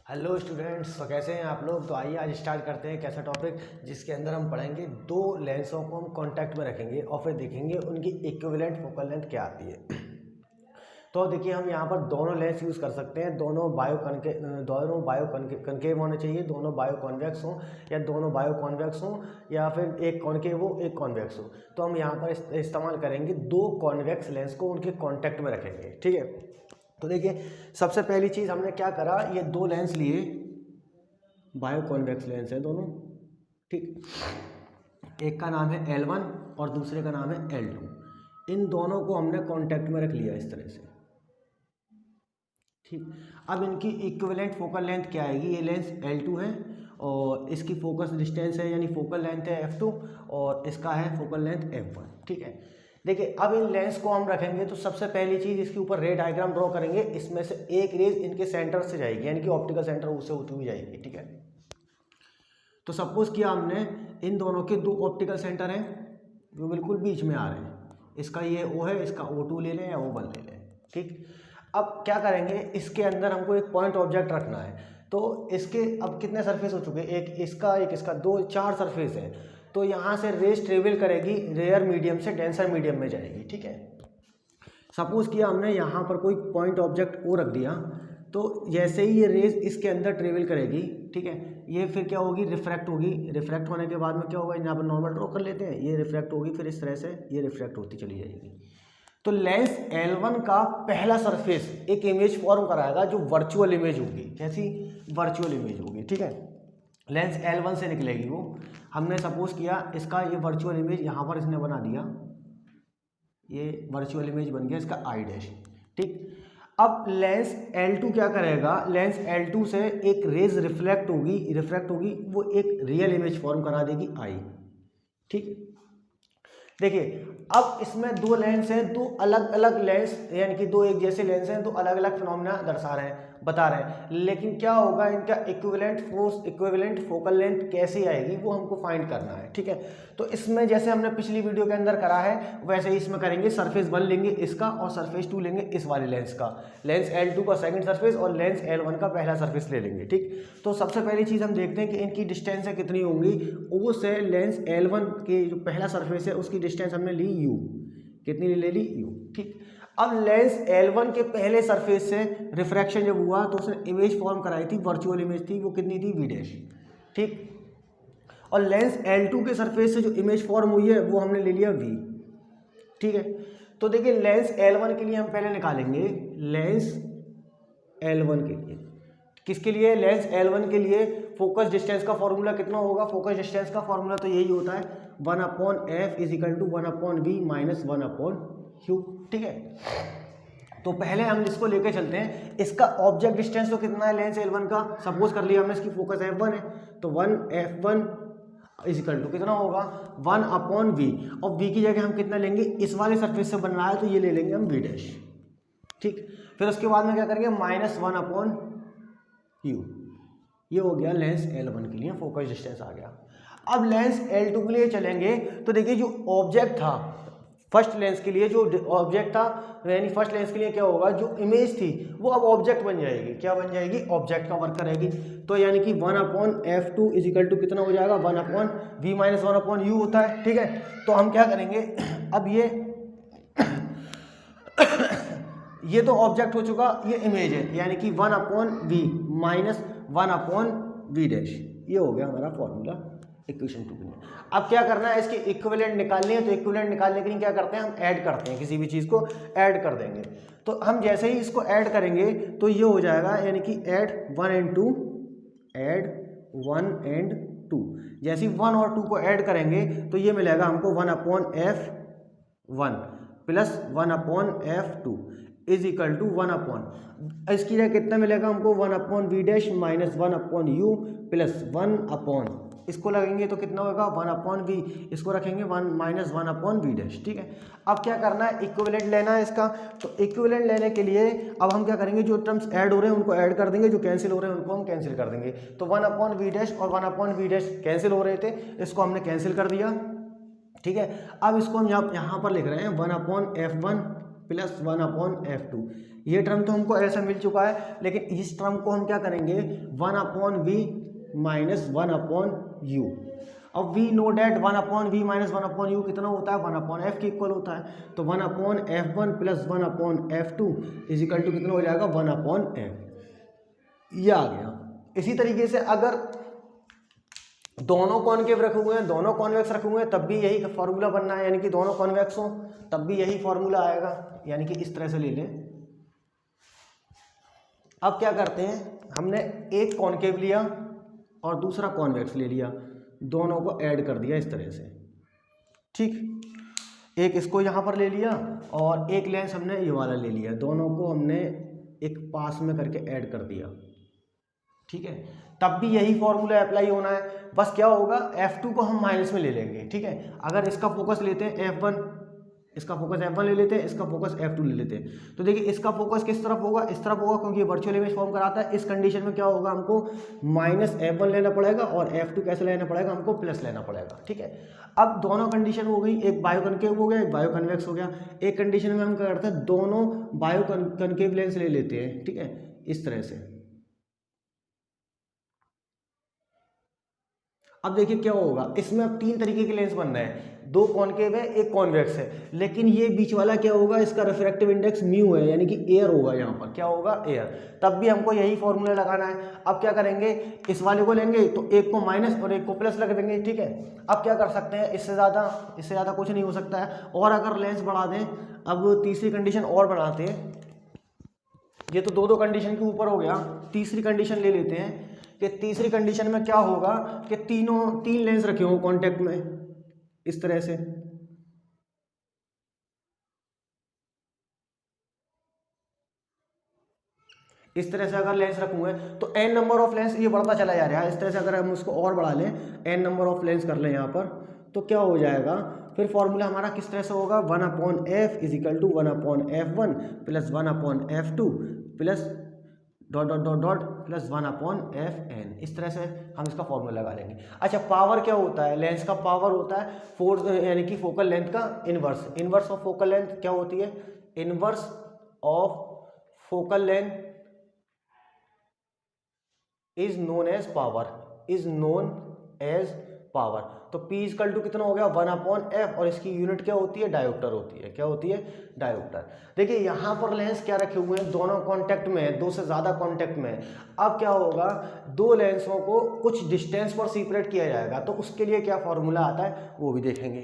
Hello students, तो कैसे हैं आप लोग। तो आइए आज स्टार्ट करते हैं एक ऐसा टॉपिक जिसके अंदर हम पढ़ेंगे दो लेंसों को हम कांटेक्ट में रखेंगे और फिर देखेंगे उनकी इक्विवेलेंट फोकल लेंथ क्या आती है। तो देखिए, हम यहाँ पर दोनों लेंस यूज़ कर सकते हैं। दोनों बायो कनकेव होने चाहिए, दोनों बायो कॉन्वेक्स हों या दोनों बायो कॉन्वेक्स हों या फिर एक कॉन्केव हो एक कॉन्वेक्स हो। तो हम यहाँ पर इस्तेमाल करेंगे दो कॉन्वेक्स लेंस को उनके कॉन्टैक्ट में रखेंगे। ठीक है, तो देखिए सबसे पहली चीज़ हमने क्या करा, ये दो लेंस लिए, बायो कॉन्वेक्स लेंस है दोनों। ठीक, एक का नाम है L1 और दूसरे का नाम है L2। इन दोनों को हमने कांटेक्ट में रख लिया इस तरह से। ठीक, अब इनकी इक्विवेलेंट फोकल लेंथ क्या आएगी। ये लेंस L2 है और इसकी फोकस डिस्टेंस है यानी फोकल लेंथ है F2 और इसका है फोकल लेंथ F1। ठीक है, देखिए अब इन लेंस को हम रखेंगे तो सबसे पहली चीज़ इसके ऊपर रे डायग्राम ड्रॉ करेंगे। इसमें से एक रेज इनके सेंटर से जाएगी यानी कि ऑप्टिकल सेंटर उससे होती हुई जाएगी। ठीक है, तो सपोज किया हमने इन दोनों के दो ऑप्टिकल सेंटर हैं जो बिल्कुल बीच में आ रहे हैं। इसका ये O है, इसका O2 ले लें या O1 ले लें। ठीक, अब क्या करेंगे, इसके अंदर हमको एक पॉइंट ऑब्जेक्ट रखना है। तो इसके अब कितने सरफेस हो चुके, एक इसका दो चार सरफेस है। तो यहाँ से रेज ट्रेवल करेगी, रेयर मीडियम से डेंसर मीडियम में जाएगी। ठीक है, सपोज किया हमने यहाँ पर कोई पॉइंट ऑब्जेक्ट O रख दिया, तो जैसे ही ये रेज इसके अंदर ट्रेवल करेगी, ठीक है, ये फिर क्या होगी, रिफ्रैक्ट होगी। रिफ्रैक्ट होने के बाद में क्या होगा, यहाँ पर नॉर्मल ड्रॉ कर लेते हैं, ये रिफ्रैक्ट होगी, फिर इस तरह से ये रिफ्रैक्ट होती चली जाएगी। तो लेंस L1 का पहला सरफेस एक इमेज फॉर्म कराएगा जो वर्चुअल इमेज होगी। कैसी, वर्चुअल इमेज होगी। ठीक है, लेंस L1 से निकलेगी वो। हमने सपोज किया इसका ये वर्चुअल इमेज यहाँ पर इसने बना दिया, ये वर्चुअल इमेज बन गया इसका आई डैश। ठीक, अब लेंस L2 क्या करेगा, लेंस L2 से एक रेज रिफ्लेक्ट होगी, वो एक रियल इमेज फॉर्म करा देगी आई। ठीक, देखिए अब इसमें दो लेंस हैं, दो अलग अलग लेंस यानी कि दो एक जैसे लेंस हैं, दो अलग अलग फिनोमिना बता रहे हैं। लेकिन क्या होगा, इनका इक्विवेलेंट फोकल लेंथ कैसे आएगी वो हमको फाइंड करना है। ठीक है, तो इसमें जैसे हमने पिछली वीडियो के अंदर करा है वैसे ही इसमें करेंगे। सरफेस 1 लेंगे इसका और सरफेस 2 लेंगे इस वाले लेंस का। लेंस L2 का सेकंड सरफेस और लेंस L1 का पहला सरफेस ले लेंगे। ठीक, तो सबसे पहली चीज़ हम देखते हैं कि इनकी डिस्टेंस कितनी होंगी। O से लेंस L1 के जो पहला सरफेस है उसकी डिस्टेंस हमने ली U, कितनी ले ली U। ठीक, अब लेंस L1 के पहले सरफेस से रिफ्रैक्शन जब हुआ तो उसने इमेज फॉर्म कराई थी, वर्चुअल इमेज थी, वो कितनी थी V डैश। ठीक, और लेंस L2 के सरफेस से जो इमेज फॉर्म हुई है वो हमने ले लिया V। ठीक है, तो देखिए लेंस L1 के लिए हम पहले निकालेंगे, लेंस L1 के लिए, किसके लिए, लेंस L1 के लिए फोकस डिस्टेंस का फॉर्मूला कितना होगा। फोकस डिस्टेंस का फॉर्मूला तो यही होता है 1/f = 1/v - 1/q। ठीक है, तो पहले हम इसको लेके चलते हैं। इसका ऑब्जेक्ट डिस्टेंस तो कितना है लेंस L1 का, सपोज कर लिया हमने इसकी फोकस F1 है, तो 1f1 = कितना होगा 1/v। और v की जगह हम कितना लेंगे, इस वाले सरफेस से बन रहा है तो ये ले लेंगे हम V डैश। ठीक, फिर उसके बाद में क्या करेंगे, -1/u। ये हो गया लेंस L1 के लिए फोकस डिस्टेंस आ गया। अब लेंस L2 के लिए चलेंगे तो देखिए जो ऑब्जेक्ट था फर्स्ट लेंस के लिए, जो ऑब्जेक्ट था यानी फर्स्ट लेंस के लिए क्या होगा, जो इमेज थी वो अब ऑब्जेक्ट बन जाएगी। क्या बन जाएगी, ऑब्जेक्ट का वर्क करेगी। तो यानी कि 1/f2 = कितना हो जाएगा, 1/v - 1/u होता है। ठीक है, तो हम क्या करेंगे, अब ये तो ऑब्जेक्ट हो चुका, ये इमेज है यानी कि 1/v - 1/v डैश। ये हो गया हमारा फॉर्मूला इक्वेशन 2 में। अब क्या करना है, इसकी इक्विवेलेंट निकालनी है। तो इक्विवेलेंट निकालने के लिए क्या करते हैं, हम ऐड करते हैं, किसी भी चीज़ को ऐड कर देंगे। तो हम जैसे ही इसको ऐड करेंगे तो ये हो जाएगा यानी कि ऐड 1 and 2, ऐड 1 and 2। जैसे ही 1 और 2 को ऐड करेंगे तो ये मिलेगा हमको 1/f1 + 1/f2 = 1/, इसकी जगह कितना मिलेगा हमको, 1/v डैश - 1/u + 1/, इसको लगेंगे तो कितना होगा 1/v, इसको रखेंगे 1 - 1/v डैश। ठीक है, अब क्या करना है, इक्विवेलेंट लेना है इसका। तो इक्विवेलेंट लेने के लिए अब हम क्या करेंगे, जो टर्म्स ऐड हो रहे हैं उनको ऐड कर देंगे, जो कैंसिल हो रहे हैं उनको हम कैंसिल कर देंगे। तो 1/v डैश और 1/v डैश कैंसिल हो रहे थे, इसको हमने कैंसिल कर दिया। ठीक है, अब इसको हम यहाँ पर लिख रहे हैं 1/f1 प्लस 1/f2। ये टर्म तो हमको ऐसा मिल चुका है, लेकिन इस टर्म को हम क्या करेंगे 1/v माइनस 1/u। अब we know that 1/v minus 1/u कितना होता है 1/f के इक्वल होता है, तो 1/f1 plus 1/f2 is equal to कितना हो जाएगा 1/f। ये आ गया। इसी तरीके से अगर दोनों कॉनकेव रखे हुए हैं, दोनों कॉन्वेक्स रखे हुए हैं, तब भी यही फॉर्मूला बनना है, यानी कि दोनों कॉन्वेक्स हो तब भी यही फॉर्मूला आएगा, यानी कि इस तरह से ले लें। अब क्या करते हैं, हमने एक कॉनकेव लिया और दूसरा कॉन्वेक्स ले लिया, दोनों को ऐड कर दिया इस तरह से, ठीक। एक इसको यहाँ पर ले लिया और एक लेंस हमने ये वाला ले लिया, दोनों को हमने एक पास में करके ऐड कर दिया, ठीक है। तब भी यही फॉर्मूला अप्लाई होना है, बस क्या होगा F2 को हम माइनस में ले लेंगे, ठीक है। अगर इसका फोकस लेते हैं F1, इसका फोकस F1 ले लेते हैं, इसका फोकस F2 ले लेते हैं, तो देखिए इसका फोकस किस तरफ होगा, इस तरफ होगा, क्योंकि ये वर्चुअल इमेज फॉर्म कराता है। इस कंडीशन में क्या होगा, हमको माइनस F1 लेना पड़ेगा और F2 कैसे लेना पड़ेगा, हमको प्लस लेना पड़ेगा, ठीक है। अब दोनों कंडीशन हो गई, एक बायो कनकेव हो गया, एक बायो कन्वेक्स हो गया। एक कंडीशन में हम क्या करते हैं, दोनों बायो कनकेव लेंस ले लेते हैं, ठीक है, इस तरह से। अब देखिए क्या होगा, इसमें अब तीन तरीके के लेंस बन रहे हैं, दो कॉनकेव है एक कॉन्वेक्स है, लेकिन ये बीच वाला क्या होगा, इसका रिफ्रैक्टिव इंडेक्स म्यू है, यानी कि एयर होगा, यहाँ पर क्या होगा एयर। तब भी हमको यही फॉर्मूला लगाना है। अब क्या करेंगे, इस वाले को लेंगे तो एक को माइनस और एक को प्लस लग देंगे, ठीक है। अब क्या कर सकते हैं, इससे ज़्यादा कुछ नहीं हो सकता है। और अगर लेंस बढ़ा दें, अब तीसरी कंडीशन और बनाते हैं, ये तो दो कंडीशन के ऊपर हो गया, तीसरी कंडीशन ले लेते हैं कि तीसरी कंडीशन में क्या होगा कि तीन लेंस रखे हो कांटेक्ट में इस तरह से, इस तरह से अगर लेंस रखूंगे तो n नंबर ऑफ लेंस ये बढ़ता चला जा रहा है। इस तरह से अगर हम उसको और बढ़ा लें, n नंबर ऑफ लेंस कर लें यहाँ पर, तो क्या हो जाएगा, फिर फॉर्मूला हमारा किस तरह से होगा 1/f is equal to 1/f1 plus 1/f2 plus dot dot dot dot plus 1/fn। इस तरह से हम इसका फॉर्मूला लगा लेंगे। अच्छा, पावर क्या होता है, लेंस का पावर होता है फोर्स, यानी कि फोकल लेंथ का इनवर्स ऑफ फोकल लेंथ क्या होती है, inverse of focal length is known as power, तो P इक्वल टू कितना हो गया 1/f, और इसकी यूनिट क्या होती है, डायोप्टर होती है। क्या होती है, डायोप्टर। देखिए यहाँ पर लेंस क्या रखे हुए हैं, दोनों कांटेक्ट में है, दो से ज़्यादा कांटेक्ट में है। अब क्या होगा, दो लेंसों को कुछ डिस्टेंस पर सेपरेट किया जाएगा, तो उसके लिए क्या फॉर्मूला आता है वो भी देखेंगे।